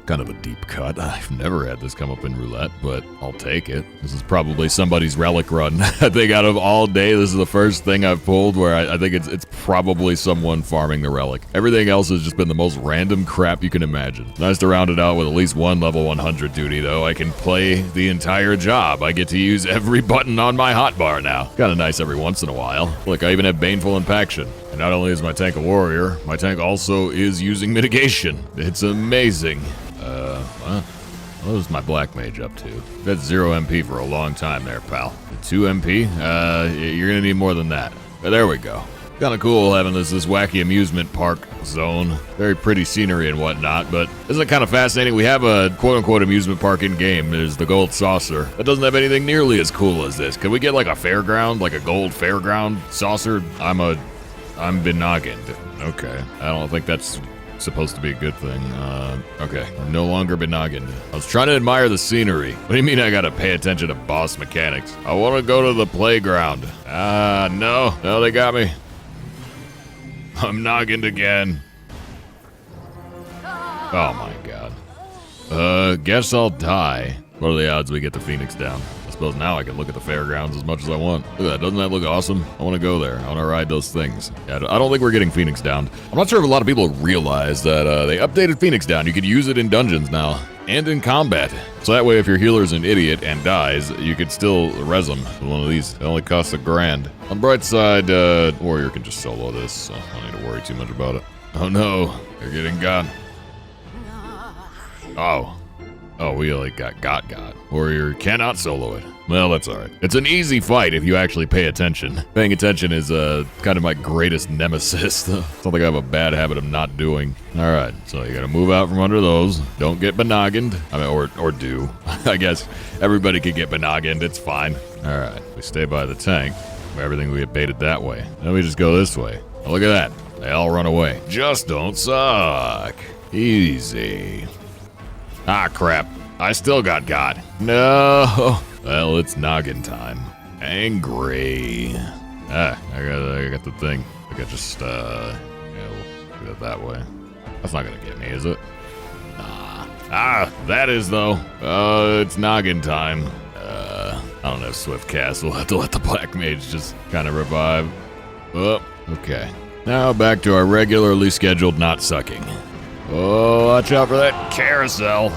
Kind of a deep cut. I've never had this come up in roulette, but I'll take it. This is probably somebody's relic run. I think out of all day, this is the first thing I've pulled where I think it's probably someone farming the relic. Everything else has just been the most random crap you can imagine. Nice to round it out with at least one level 100 duty, though. I can play the entire job. I get to use every button on my hotbar now. Kind of nice every once in a while. Look, I even have Baneful Impaction. And not only is my tank a warrior, my tank also is using mitigation. It's amazing. What is my black mage up to? That's 0 MP for a long time there, pal. 2 MP? You're gonna need more than that. There we go. Kinda cool having this wacky amusement park zone. Very pretty scenery and whatnot, but isn't it kind of fascinating? We have a quote-unquote amusement park in-game. There's the Gold Saucer. That doesn't have anything nearly as cool as this. Could we get like a fairground, like a gold fairground saucer? I'm benoggined. Okay. I don't think that's supposed to be a good thing. Okay. I'm no longer benoggined. I was trying to admire the scenery. What do you mean I gotta pay attention to boss mechanics? I want to go to the playground. No. No, they got me. I'm noggined again. Oh my god. Guess I'll die. What are the odds we get the Phoenix down? I suppose now I can look at the fairgrounds as much as I want. Look at that, doesn't that look awesome? I want to go there. I want to ride those things. Yeah, I don't think we're getting Phoenix down. I'm not sure if a lot of people realize that they updated Phoenix down. You could use it in dungeons now, and in combat. So that way if your healer's an idiot and dies, you could still res him with one of these. It only costs $1,000. On the bright side, warrior can just solo this, so I don't need to worry too much about it. Oh no, they're getting gone. Oh. Oh, we like got. Warrior cannot solo it. Well, that's alright. It's an easy fight if you actually pay attention. Paying attention is kind of my greatest nemesis. Something I have a bad habit of not doing. Alright, so you gotta move out from under those. Don't get benoggined. I mean, or do. I guess everybody could get benoggined. It's fine. Alright, we stay by the tank. Everything we get baited that way. Then we just go this way. Oh, look at that. They all run away. Just don't suck. Easy. Ah, crap. I still got. No. Well, it's noggin time. Angry. Ah, I got the thing. I could just, yeah, we'll do it that way. That's not gonna get me, is it? That is, though. It's noggin time. I don't have Swift Cast. We'll have to let the Black Mage just kind of revive. Oh, okay. Now back to our regularly scheduled not sucking. Oh, watch out for that carousel.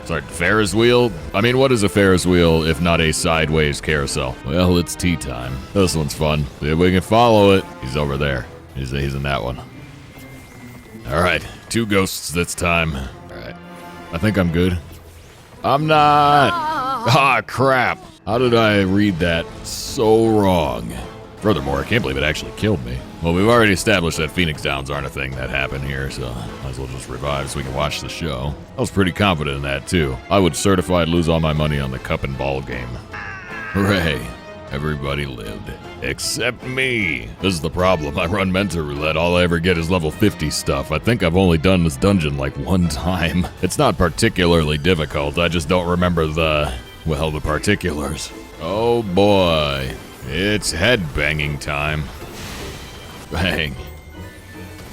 Sorry, Ferris wheel? I mean, what is a Ferris wheel if not a sideways carousel? Well, it's tea time. This one's fun. See if we can follow it. He's over there. He's in that one. All right, 2 ghosts this time. All right, I think I'm good. I'm not. Ah, crap. How did I read that so wrong? Furthermore, I can't believe it actually killed me. Well, we've already established that Phoenix Downs aren't a thing that happened here, so might as well just revive so we can watch the show. I was pretty confident in that, too. I would certified lose all my money on the cup and ball game. Hooray. Everybody lived. Except me. This is the problem. I run Mentor Roulette. All I ever get is level 50 stuff. I think I've only done this dungeon like 1 time. It's not particularly difficult. I just don't remember the particulars. Oh boy. It's head-banging time. Bang.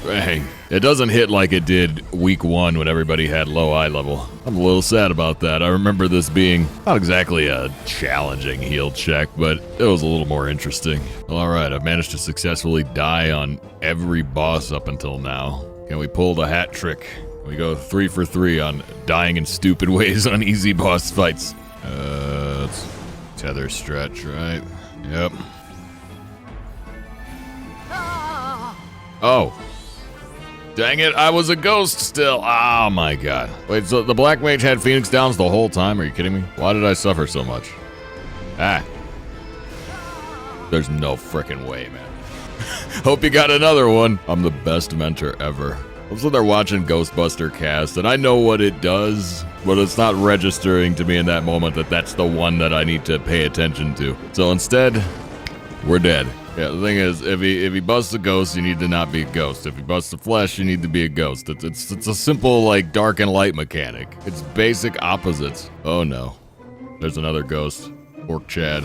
Bang. It doesn't hit like it did week 1 when everybody had low eye level. I'm a little sad about that. I remember this being not exactly a challenging heal check, but it was a little more interesting. Well, alright, I've managed to successfully die on every boss up until now. Can we pull the hat trick? We go 3 for 3 on dying in stupid ways on easy boss fights. It's tether stretch, right? Yep. Oh. Dang it, I was a ghost still. Oh my god. Wait, so the Black Mage had Phoenix Downs the whole time? Are you kidding me? Why did I suffer so much? Ah. There's no frickin' way, man. Hope you got another one. I'm the best mentor ever. I'm sitting there watching Ghostbuster Cast, and I know what it does, but it's not registering to me in that moment that that's the one that I need to pay attention to. So instead, we're dead. Yeah, the thing is, if he busts a ghost, you need to not be a ghost. If he busts the flesh, you need to be a ghost. It's a simple, like, dark and light mechanic. It's basic opposites. Oh no. There's another ghost. Orc Chad.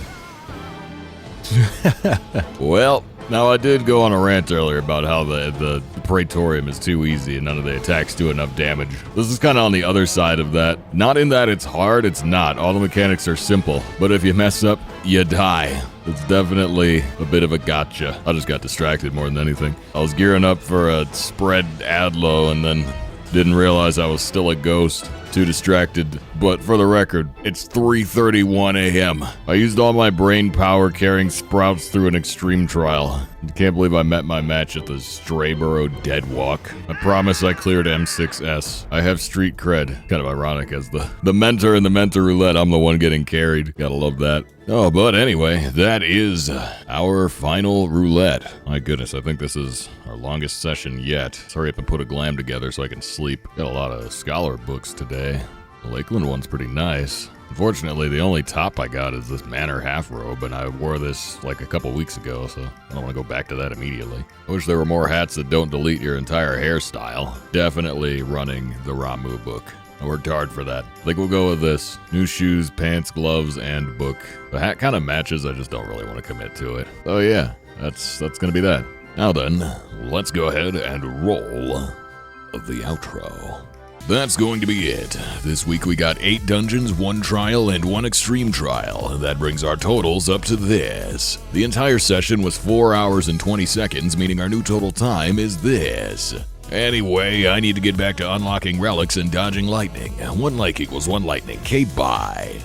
Well, now I did go on a rant earlier about how the Praetorium is too easy and none of the attacks do enough damage. This is kind of on the other side of that. Not in that it's hard, it's not. All the mechanics are simple. But if you mess up, you die. It's definitely a bit of a gotcha. I just got distracted more than anything. I was gearing up for a spread Adlo and then didn't realize I was still a ghost. Too distracted, but for the record, it's 3:31 a.m. I used all my brain power carrying sprouts through an extreme trial. I can't believe I met my match at the Strayborough Dead Walk. I promise I cleared M6S. I have street cred. Kind of ironic as the mentor in the Mentor Roulette, I'm the one getting carried. Gotta love that. Oh, but anyway, that is our final roulette. My goodness, I think this is our longest session yet. Sorry, I have to put a glam together so I can sleep. Got a lot of scholar books today. The Lakeland one's pretty nice. Unfortunately, the only top I got is this Manor half robe, and I wore this like a couple weeks ago, so I don't want to go back to that immediately. I wish there were more hats that don't delete your entire hairstyle. Definitely running the Ramu book. I worked hard for that. I think we'll go with this. New shoes, pants, gloves, and book. The hat kind of matches, I just don't really want to commit to it. Oh yeah, that's gonna be that. Now then, let's go ahead and roll the outro. That's going to be it. This week we got 8 dungeons, 1 trial, and 1 extreme trial. That brings our totals up to this. The entire session was 4 hours and 20 seconds, meaning our new total time is this. Anyway, I need to get back to unlocking relics and dodging lightning. 1 like equals 1 lightning. K-bye.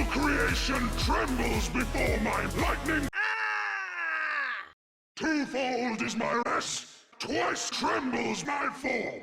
All creation trembles before my lightning. Twofold is my rest, twice trembles my form.